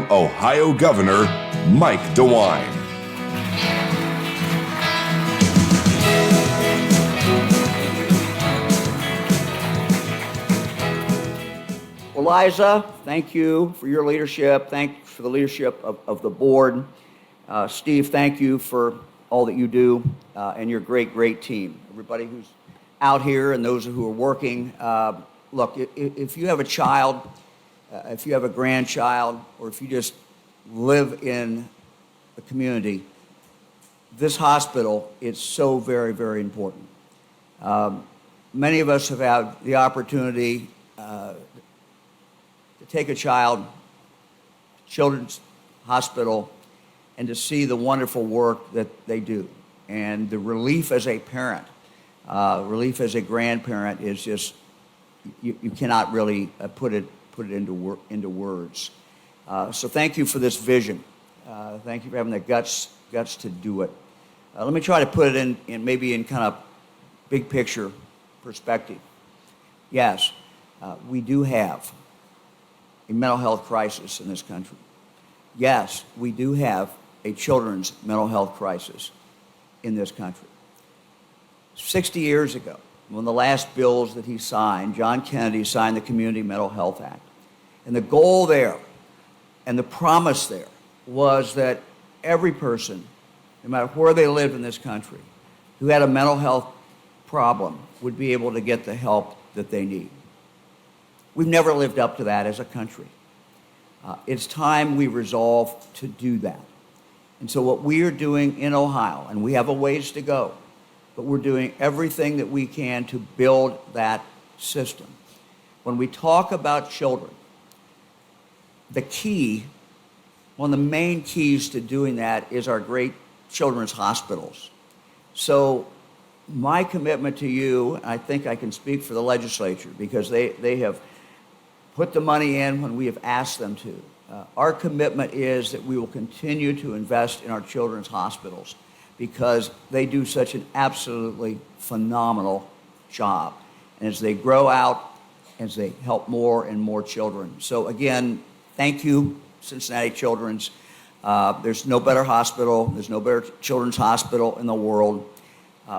from Ohio Governor Mike DeWine. Eliza, thank you for your leadership. Thanks for the leadership of the board. Steve, thank you for all that you do and your great team. Everybody who's out here and those who are working, look, if you have a child, if you have a grandchild, or if you just live in the community, this hospital is so very important. Many of us have had the opportunity to take a child to Children's Hospital and to see the wonderful work that they do. And the relief as a parent, relief as a grandparent is just, you cannot really put it into words. So thank you for this vision. Thank you for having the guts to do it. Let me try to put it in maybe in kind of big picture perspective. Yes, we do have a mental health crisis in this country. Yes, we do have a children's mental health crisis in this country. 60 years ago, when the last bills that he signed, John Kennedy signed the Community Mental Health Act. And the goal there and the promise there was that every person, no matter where they lived in this country, who had a mental health problem would be able to get the help that they need. We've never lived up to that as a country. It's time we resolve to do that. And so what we are doing in Ohio, and we have a ways to go, but we're doing everything that we can to build that system. When we talk about children, the key, one of the main keys to doing that is our great children's hospitals. So my commitment to you, I think I can speak for the legislature because they have put the money in when we have asked them to. Our commitment is that we will continue to invest in our children's hospitals because they do such an absolutely phenomenal job. And as they grow out, as they help more and more children. So again, thank you, Cincinnati Children's. There's no better hospital, there's no better children's hospital in the world.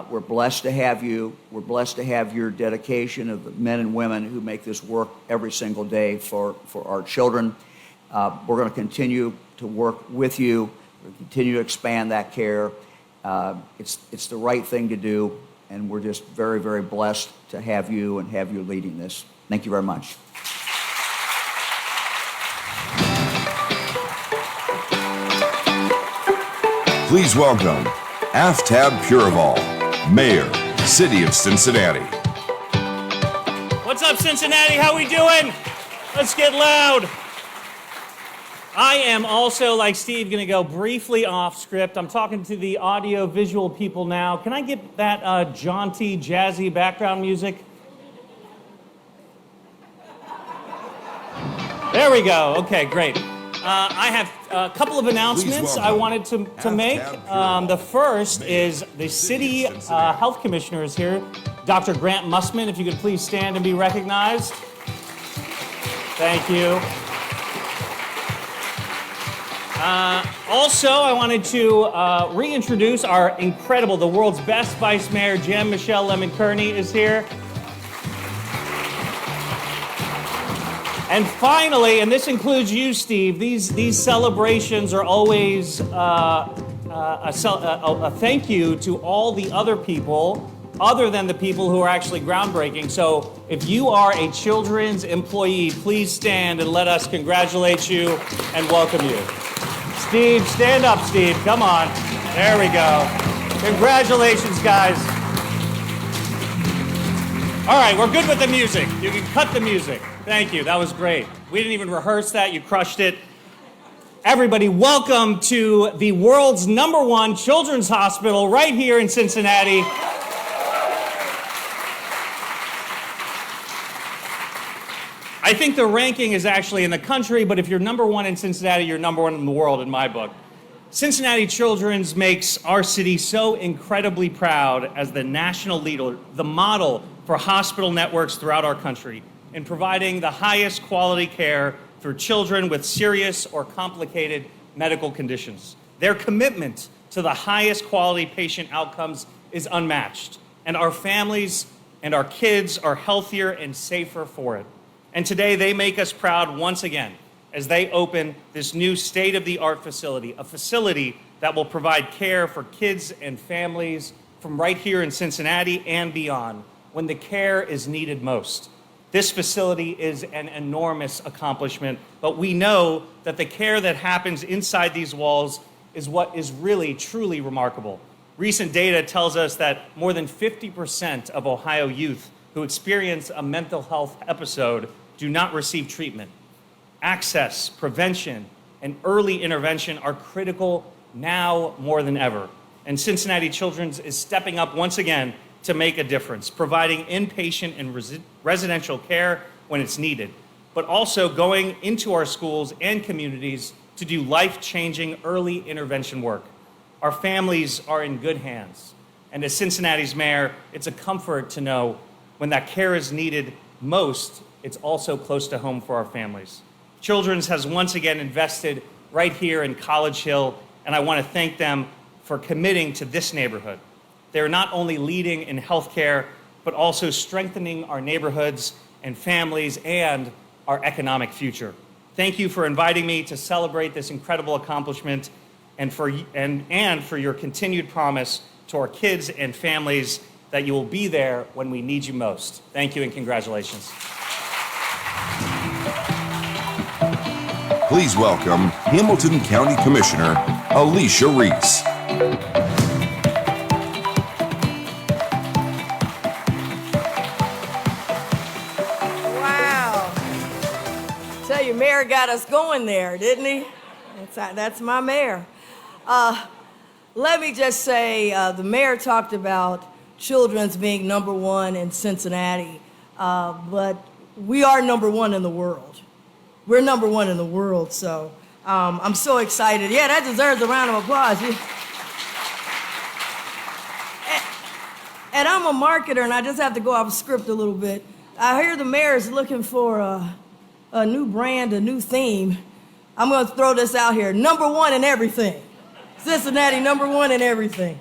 We're blessed to have you. We're blessed to have your dedication of the men and women who make this work every single day for our children. We're going to continue to work with you. We're going to continue to expand that care. It's the right thing to do, and we're just very blessed to have you and have you leading this. Thank you very much. Please welcome Aftab Pureval, Mayor, City of Cincinnati. What's up, Cincinnati? How we doing? Let's get loud. I am also, like Steve, going to go briefly off script. I'm talking to the audio-visual people now. Can I get that jaunty, jazzy background music? There we go. Okay, great. I have a couple of announcements I wanted to make. The first is the city health commissioner is here, Dr. Grant Mussman. If you could please stand and be recognized. Thank you. Also, I wanted to reintroduce our incredible, the world's best Vice Mayor, Michelle Lemon-Kearney is here. And finally, and this includes you, Steve, these celebrations are always a thank you to all the other people other than the people who are actually groundbreaking. So if you are a children's employee, please stand and let us congratulate you and welcome you. Steve, stand up, Steve. Come on. There we go. Congratulations, guys. All right, we're good with the music. You can cut the music. Thank you. That was great. We didn't even rehearse that. You crushed it. Everybody, welcome to the world's #1 children's hospital right here in Cincinnati. I think the ranking is actually in the country, but if you're #1 in Cincinnati, you're #1 in the world in my book. Cincinnati Children's makes our city so incredibly proud as the national leader, the model for hospital networks throughout our country in providing the highest quality care for children with serious or complicated medical conditions. Their commitment to the highest quality patient outcomes is unmatched, and our families and our kids are healthier and safer for it. And today they make us proud once again as they open this new state-of-the-art facility, a facility that will provide care for kids and families from right here in Cincinnati and beyond when the care is needed most. This facility is an enormous accomplishment, but we know that the care that happens inside these walls is what is really, truly remarkable. Recent data tells us that more than 50% of Ohio youth who experience a mental health episode do not receive treatment. Access, prevention, and early intervention are critical now more than ever. And Cincinnati Children's is stepping up once again to make a difference, providing inpatient and residential care when it's needed, but also going into our schools and communities to do life-changing early intervention work. Our families are in good hands. And as Cincinnati's mayor, it's a comfort to know when that care is needed most, it's also close to home for our families. Children's has once again invested right here in College Hill, and I want to thank them for committing to this neighborhood. They're not only leading in healthcare, but also strengthening our neighborhoods and families and our economic future. Thank you for inviting me to celebrate this incredible accomplishment and for your continued promise to our kids and families that you will be there when we need you most. Thank you and congratulations. Please welcome Hamilton County Commissioner Alicia Reese. Wow. Tell you, Mayor got us going there, didn't he? That's my mayor. Let me just say, the mayor talked about Children's being number one in Cincinnati, but we are number one in the world. We're number one in the world, so I'm so excited. Yeah, that deserves a round of applause. And I'm a marketer, and I just have to go off script a little bit. I hear the mayor is looking for a new brand, a new theme. I'm going to throw this out here. Number one in everything. Cincinnati, number one in everything.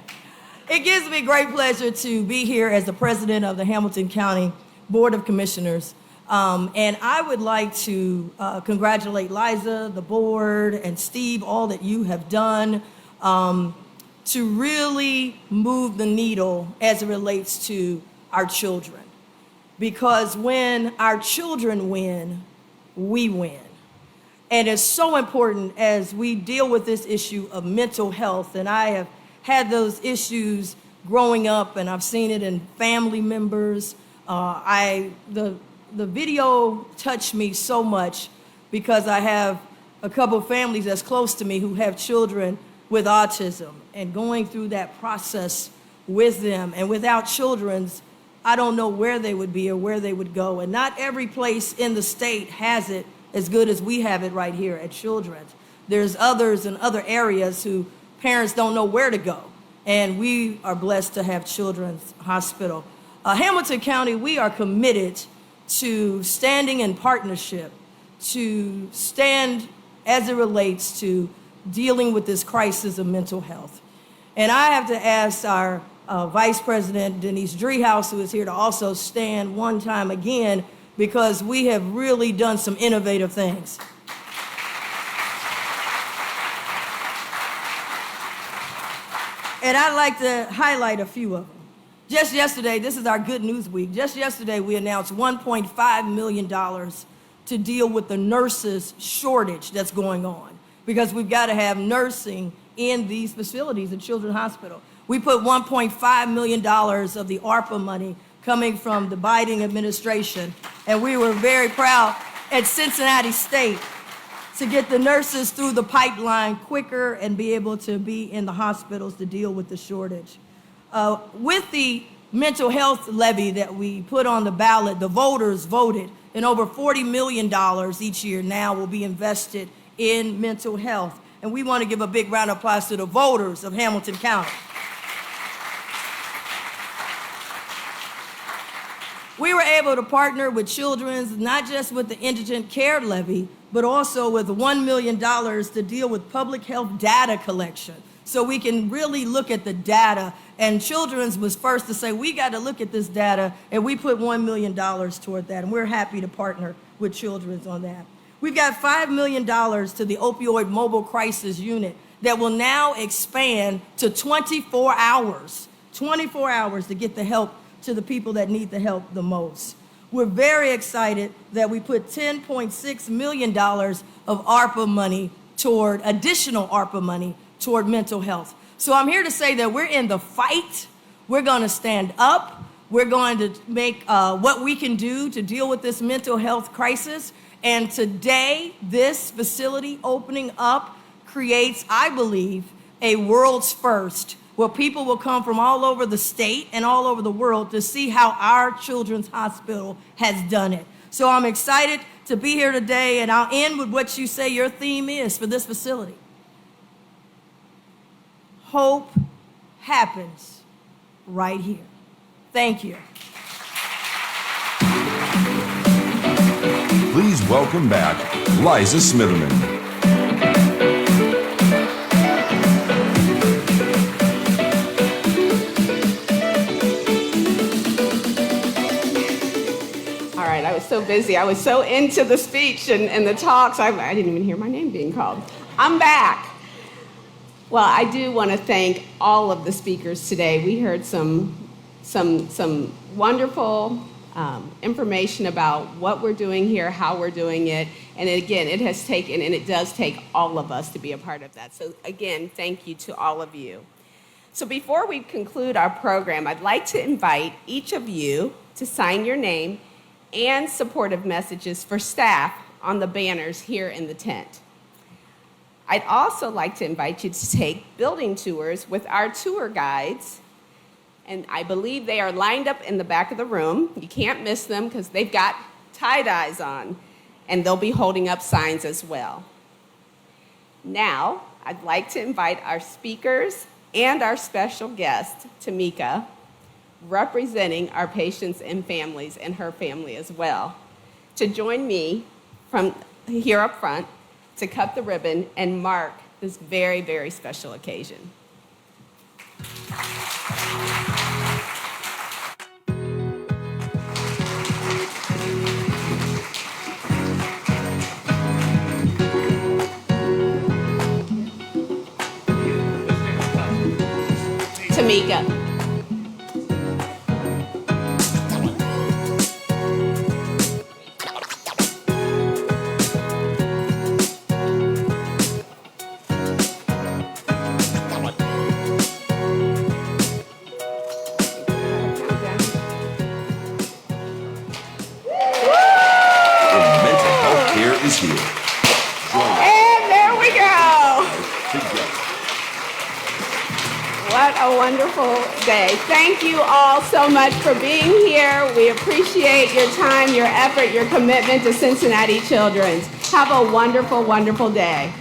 It gives me great pleasure to be here as the president of the Hamilton County Board of Commissioners. And I would like to congratulate Liza, the board, and Steve, all that you have done to really move the needle as it relates to our children. Because when our children win, we win. And it's so important as we deal with this issue of mental health. And I have had those issues growing up, and I've seen it in family members. The video touched me so much because I have a couple of families that's close to me who have children with autism, and going through that process with them. And without children's, I don't know where they would be or where they would go. And not every place in the state has it as good as we have it right here at Children's. There's others in other areas who parents don't know where to go. And we are blessed to have Children's Hospital. Hamilton County, we are committed to standing in partnership, to stand as it relates to dealing with this crisis of mental health. And I have to ask our Vice President Denise Driehaus, who is here, to also stand one time again, because we have really done some innovative things. And I'd like to highlight a few of them. Just yesterday, this is our Good News Week, just yesterday we announced $1.5 million to deal with the nurses shortage that's going on, because we've got to have nursing in these facilities at Children's Hospital. We put $1.5 million of the ARPA money coming from the Biden administration, and we were very proud at Cincinnati State to get the nurses through the pipeline quicker and be able to be in the hospitals to deal with the shortage. With the mental health levy that we put on the ballot, the voters voted, and over $40 million each year now will be invested in mental health. And we want to give a big round of applause to the voters of Hamilton County. We were able to partner with Children's, not just with the Indigent Care Levy, but also with $1 million to deal with public health data collection. So we can really look at the data. And Children's was first to say, we got to look at this data, and we put $1 million toward that. And we're happy to partner with Children's on that. We've got $5 million to the Opioid Mobile Crisis Unit that will now expand to 24 hours to get the help to the people that need the help the most. We're very excited that we put $10.6 million of ARPA money toward, additional ARPA money toward mental health. So I'm here to say that we're in the fight. We're going to stand up. We're going to make what we can do to deal with this mental health crisis. And today, this facility opening up creates, I believe, a world's first, where people will come from all over the state and all over the world to see how our children's hospital has done it. So I'm excited to be here today, and I'll end with what you say your theme is for this facility. Hope happens right here. Thank you. Please welcome back Liza Smitherman. I was so busy. I was so into the speech and the talks, I didn't even hear my name being called. I'm back. Well, I do want to thank all of the speakers today. We heard some wonderful information about what we're doing here, how we're doing it, and again, it has taken, and it does take all of us to be a part of that. So again, thank you to all of you. So before we conclude our program, I'd like to invite each of you to sign your name and supportive messages for staff on the banners here in the tent. I'd also like to invite you to take building tours with our tour guides, and I believe they are lined up in the back of the room. You can't miss them because they've got tie-dyes on, and they'll be holding up signs as well. Now, I'd like to invite our speakers and our special guest, Tamika, representing our patients and families and her family as well, to join me from here up front to cut the ribbon and mark this very, very special occasion. Tamika. What a wonderful day. Thank you all so much for being here. We appreciate your time, your effort, your commitment to Cincinnati Children's. Have a wonderful, wonderful day.